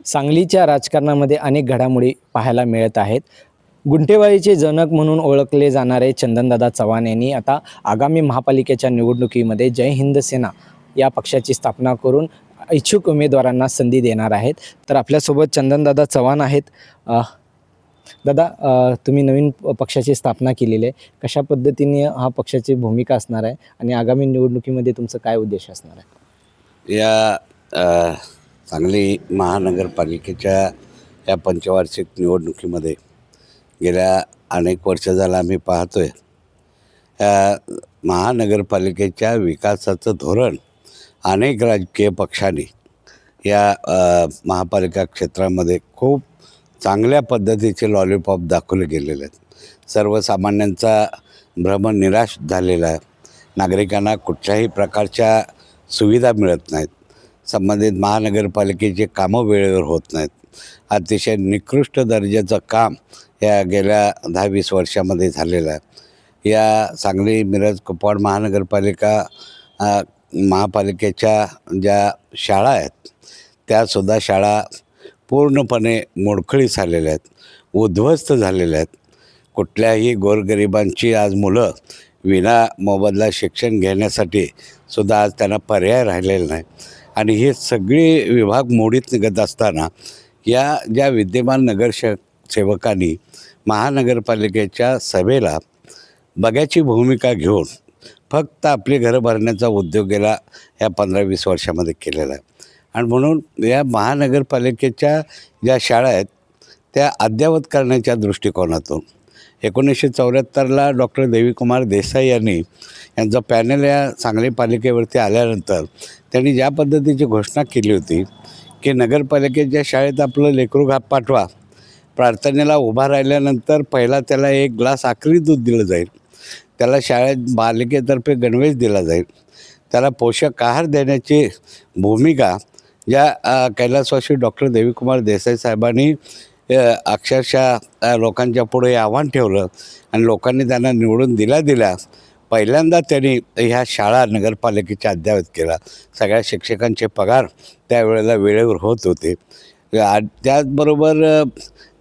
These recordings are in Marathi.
सांगलीच्या राजकारणामध्ये अनेक घडामोडी पाहायला मिळत आहेत. गुंठेवारीचे जनक म्हणून ओळखले जाणारे चंदनदादा चव्हाण यांनी आता आगामी महापालिकेच्या निवडणुकीमध्ये जय हिंद सेना या पक्षाची स्थापना करून इच्छुक उमेदवारांना संधी देणार आहेत. तर आपल्यासोबत चंदनदादा चव्हाण आहेत. दादा, तुम्ही नवीन पक्षाची स्थापना केलेली आहे. कशा पद्धतीने हा पक्षाची भूमिका असणार आहे आणि आगामी निवडणुकीमध्ये तुमचं काय उद्देश असणार आहे? या सांगली महानगरपालिकेच्या या पंचवार्षिक निवडणुकीमध्ये गेल्या अनेक वर्ष झालं आम्ही पाहतोय या महानगरपालिकेच्या विकासाचं धोरण अनेक राजकीय पक्षांनी या महापालिका क्षेत्रामध्ये खूप चांगल्या पद्धतीचे लॉलीपॉप दाखवले गेलेले आहेत. सर्वसामान्यांचा भ्रम निराश झालेला आहे. नागरिकांना कुठल्याही प्रकारच्या सुविधा मिळत नाहीत. संबंधित महानगरपालिकेचे कामं वेळेवर होत नाहीत. अतिशय निकृष्ट दर्जाचं काम या गेल्या 10-20 वर्षामध्ये झालेलं आहे. या सांगली मिरज कुपवाड महापालिकेच्या ज्या शाळा आहेत त्यासुद्धा शाळा पूर्णपणे मोडखळीस आलेल्या आहेत, उद्ध्वस्त झालेल्या आहेत. कुठल्याही गोरगरिबांची आज मुलं विना मोबदला शिक्षण घेण्यासाठी सुद्धा आज त्यांना पर्याय राहिलेला नाही. आणि हे सगळे विभाग मोडीत निघत असताना या ज्या विद्यमान सेवकांनी महानगरपालिकेच्या सभेला बघ्याची भूमिका घेऊन फक्त आपली घरं भरण्याचा उद्योग गेला या 15-20 वर्षामध्ये केलेला आहे. आणि म्हणून या महानगरपालिकेच्या ज्या शाळा आहेत त्या अद्ययावत करण्याच्या दृष्टिकोनातून 1974ला डॉक्टर देवीकुमार देसाई यांचा पॅनल या सांगली पालिकेवरती आल्यानंतर त्यांनी ज्या पद्धतीची घोषणा केली होती की नगरपालिकेच्या शाळेत आपलं लेकरू पाठवा, प्रार्थनेला उभा राहिल्यानंतर पहिला त्याला 1 ग्लास आकरी दूध दिलं जाईल, त्याला शाळेत पालिकेतर्फे गणवेश दिला जाईल, त्याला पोषक आहार देण्याची भूमिका ज्या कैलासवासी डॉक्टर देवीकुमार देसाई साहेबांनी अक्षरशः लोकांच्या पुढे आव्हान ठेवलं आणि लोकांनी त्यांना निवडून दिल्या पहिल्यांदा त्यांनी ह्या शाळा नगरपालिकेच्या अद्ययावत केला. सगळ्या शिक्षकांचे पगार त्यावेळेला वेळेवर होत होते. त्याचबरोबर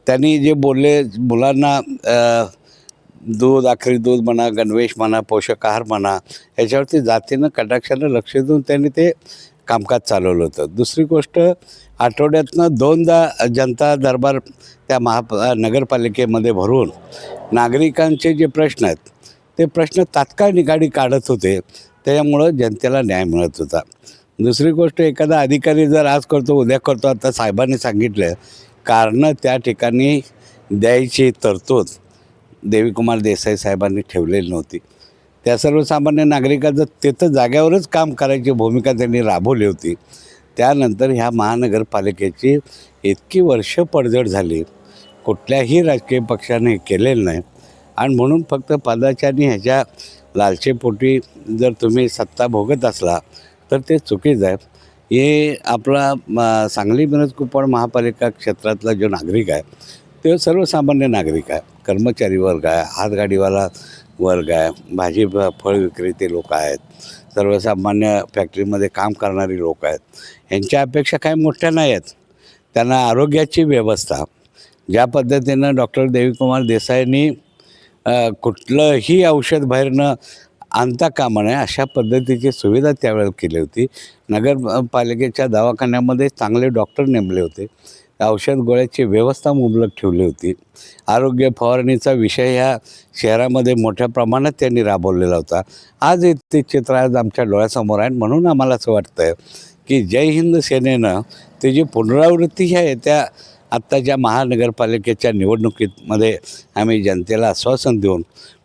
त्यांनी जे बोलले मुलांना दूध, आखरी दूध म्हणा, गणवेश म्हणा, पोषक आहार म्हणा, याच्यावरती जातीनं कटाक्षानं लक्ष देऊन त्यांनी ते कामकाज चालवलं होतं. दुसरी गोष्ट, आठवड्यातनं 2दा जनता दरबार त्या नगरपालिकेमध्ये भरून नागरिकांचे जे प्रश्न आहेत ते प्रश्न तात्काळ निगाडी काढत होते. त्याच्यामुळं जनतेला न्याय मिळत होता. दुसरी गोष्ट, एखादा अधिकारी जर आज करतो उद्या करतो, आता साहेबांनी सांगितलं कारणं त्या ठिकाणी द्यायची तरतूद देवीकुमार देसाई साहेबांनी ठेवलेली नव्हती. त्या सर्वसामान्य नागरिकाचं तिथं जाग्यावरच काम करायची भूमिका त्यांनी राबवली होती. त्यानंतर ह्या महानगरपालिकेची इतकी वर्ष पडझड झाली, कुठल्याही राजकीय पक्षाने केलेलं नाही. आणि म्हणून फक्त पदाच्या आणि ह्याच्या लालचेपोटी जर तुम्ही सत्ता भोगत असला तर ते चुकीचं आहे. हे आपला सांगली मिरज कुपवाड महापालिका क्षेत्रातला जो नागरिक आहे तो सर्वसामान्य नागरिक आहे. कर्मचारी वर्ग आहे, हातगाडीवाला वर्ग आहे, भाजी फळ विक्रेते लोक आहेत, सर्वसामान्य फॅक्टरीमध्ये काम करणारी लोक आहेत. यांच्या अपेक्षा काही मोठ्या नाही आहेत. त्यांना आरोग्याची व्यवस्था ज्या पद्धतीनं डॉक्टर देवीकुमार देसाईंनी कुठलंही औषध बाहेरनं आणता कामा नये अशा पद्धतीची सुविधा त्यावेळेला केली होती. नगरपालिकेच्या दवाखान्यामध्ये चांगले डॉक्टर नेमले होते. औषध गोळ्याची व्यवस्था मुबलक ठेवली होती. आरोग्य फवारणीचा विषय ह्या शहरामध्ये मोठ्या प्रमाणात त्यांनी राबवलेला होता. आज ते चित्र आज आमच्या डोळ्यासमोर आहे. म्हणून आम्हाला असं वाटतं की जय हिंद सेनेनं त्याची पुनरावृत्ती ह्या येत्या आत्ताच्या महानगरपालिकेच्या निवडणुकीमध्ये आम्ही जनतेला आश्वासन देऊन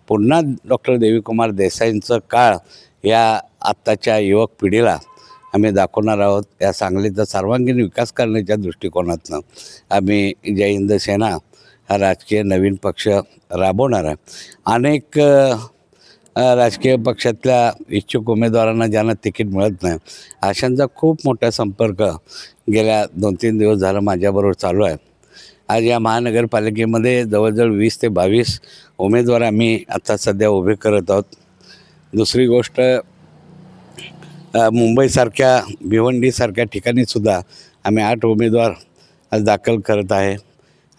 पुन्हा डॉक्टर देवीकुमार देसाईंचं काळ या आत्ताच्या युवक पिढीला आम्ही दाखवणार आहोत. या सांगलीचा सर्वांगीण विकास करण्याच्या दृष्टिकोनातून आम्ही जय हिंद सेना हा राजकीय नवीन पक्ष राबवणार आहे. अनेक राजकीय पक्षातल्या इच्छुक उमेदवारांना ज्यांना तिकीट मिळत नाही अशांचा खूप मोठा संपर्क गेल्या 2-3 दिवस झालं माझ्याबरोबर चालू आहे. आज या महानगरपालिकेमध्ये जवळजवळ 20 ते 22 उमेदवार आम्ही आता सध्या उभे करत आहोत. दुसरी गोष्ट, मुंबईसारख्या भिवंडीसारख्या ठिकाणीसुद्धा आम्ही 8 उमेदवार आज दाखल करत आहे.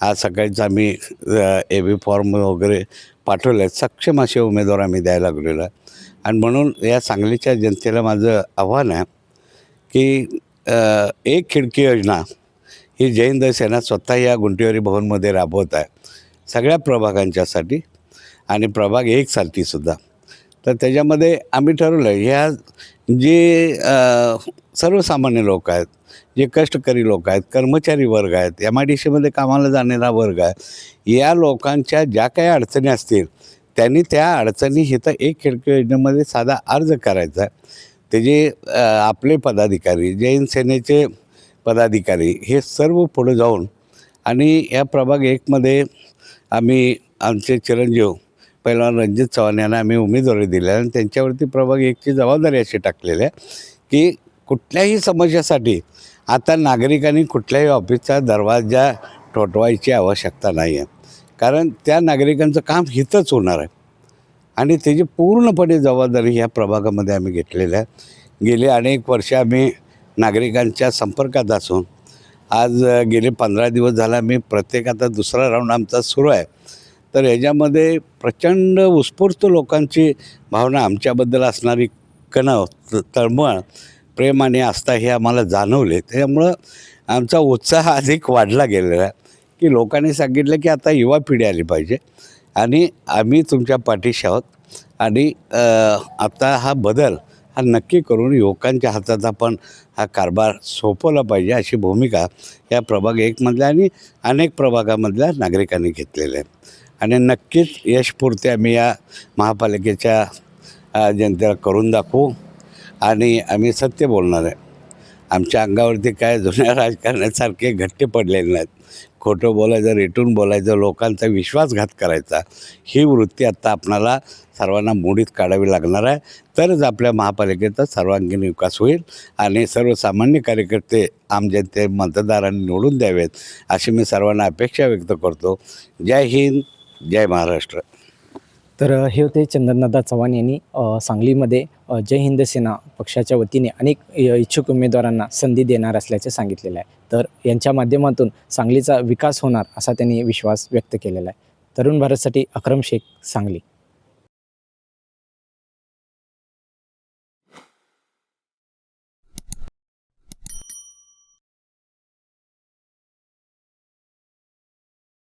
आज सकाळीच आम्ही AB फॉर्म वगैरे पाठवले आहेत. सक्षम असे उमेदवार आम्ही द्यायला लागलेलो आहे. आणि म्हणून या सांगलीच्या जनतेला माझं आव्हान आहे की एक खिडकी योजना ही जय हिंद सेना स्वतः या गुंटेवारी भवनमध्ये राबवत आहे सगळ्या प्रभागांच्यासाठी आणि प्रभाग 1 सुद्धा. तर त्याच्यामध्ये आम्ही ठरवलं आहे ह्या जे सर्वसामान्य लोक आहेत, जे कष्टकरी लोक आहेत, कर्मचारी वर्ग आहेत, MIDCमध्ये कामाला जाणारा वर्ग आहे, या लोकांच्या ज्या काही अडचणी असतील त्यांनी त्या अडचणी इथं एक खिडकी योजनेमध्ये साधा अर्ज करायचा आहे. त्याचे आपले पदाधिकारी, जय हिंद सेनेचे पदाधिकारी हे सर्व पुढे जाऊन आणि या प्रभाग 1मध्ये आम्ही आमचे चिरंजीव पहिलवान रणजित चव्हाण यांना आम्ही उमेदवारी दिली आणि त्यांच्यावरती प्रभाग 1ची जबाबदारी अशी टाकलेली आहे की कुठल्याही समस्यासाठी आता नागरिकांनी कुठल्याही ऑफिसचा दरवाजा ठोठवायची आवश्यकता नाही आहे. कारण त्या नागरिकांचं काम हितच होणार आहे आणि त्याची पूर्णपणे जबाबदारी ह्या प्रभागामध्ये आम्ही घेतलेली आहे. गेले अनेक वर्ष आम्ही नागरिकांच्या संपर्कात असून आज गेले 15 दिवस झाला मी प्रत्येक आता दुसरा राऊंड आमचा सुरू आहे. तर ह्याच्यामध्ये प्रचंड उत्स्फूर्त लोकांची भावना आमच्याबद्दल असणारी कणव तळमळ प्रेम आणि आस्था हे आम्हाला जाणवले. त्याच्यामुळं आमचा उत्साह अधिक वाढला गेलेला आहे की लोकांनी सांगितलं की आता युवा पिढी आली पाहिजे आणि आम्ही तुमच्या पाठीशी आहोत आणि आता हा बदल हा नक्की करून युवकांच्या हातात आपण हा कारभार सोपवला पाहिजे अशी भूमिका या प्रभाग 1मधल्या आणि अनेक प्रभागामधल्या नागरिकांनी घेतलेल्या आहे. आणि नक्कीच यशपूर्ती आम्ही या महापालिकेच्या जनतेला करून दाखवू आणि आम्ही सत्य बोलणार आहे. आमच्या अंगावरती काय जुन्या राजकारण्यासारखे घट्टे पडलेले नाहीत. खोटं बोलायचं, रेटून बोलायचं, लोकांचा विश्वासघात करायचा ही वृत्ती आत्ता आपणाला सर्वांना मोडीत काढावी लागणार आहे. तरच आपल्या महापालिकेचा सर्वांगीण विकास होईल आणि सर्वसामान्य कार्यकर्ते आम जनते मतदारांनी निवडून द्यावेत अशी मी सर्वांना अपेक्षा व्यक्त करतो. जय हिंद, जय महाराष्ट्र. तर हे होते चंदनदादा चव्हाण यांनी सांगलीमध्ये जय हिंद सेना पक्षाच्या वतीने अनेक इच्छुक उमेदवारांना संधी देणार असल्याचे सांगितलेलं आहे. तर यांच्या माध्यमातून सांगलीचा विकास होणार असा त्यांनी विश्वास व्यक्त केलेला आहे. तरुण भारतसाठी अक्रम शेख, सांगली.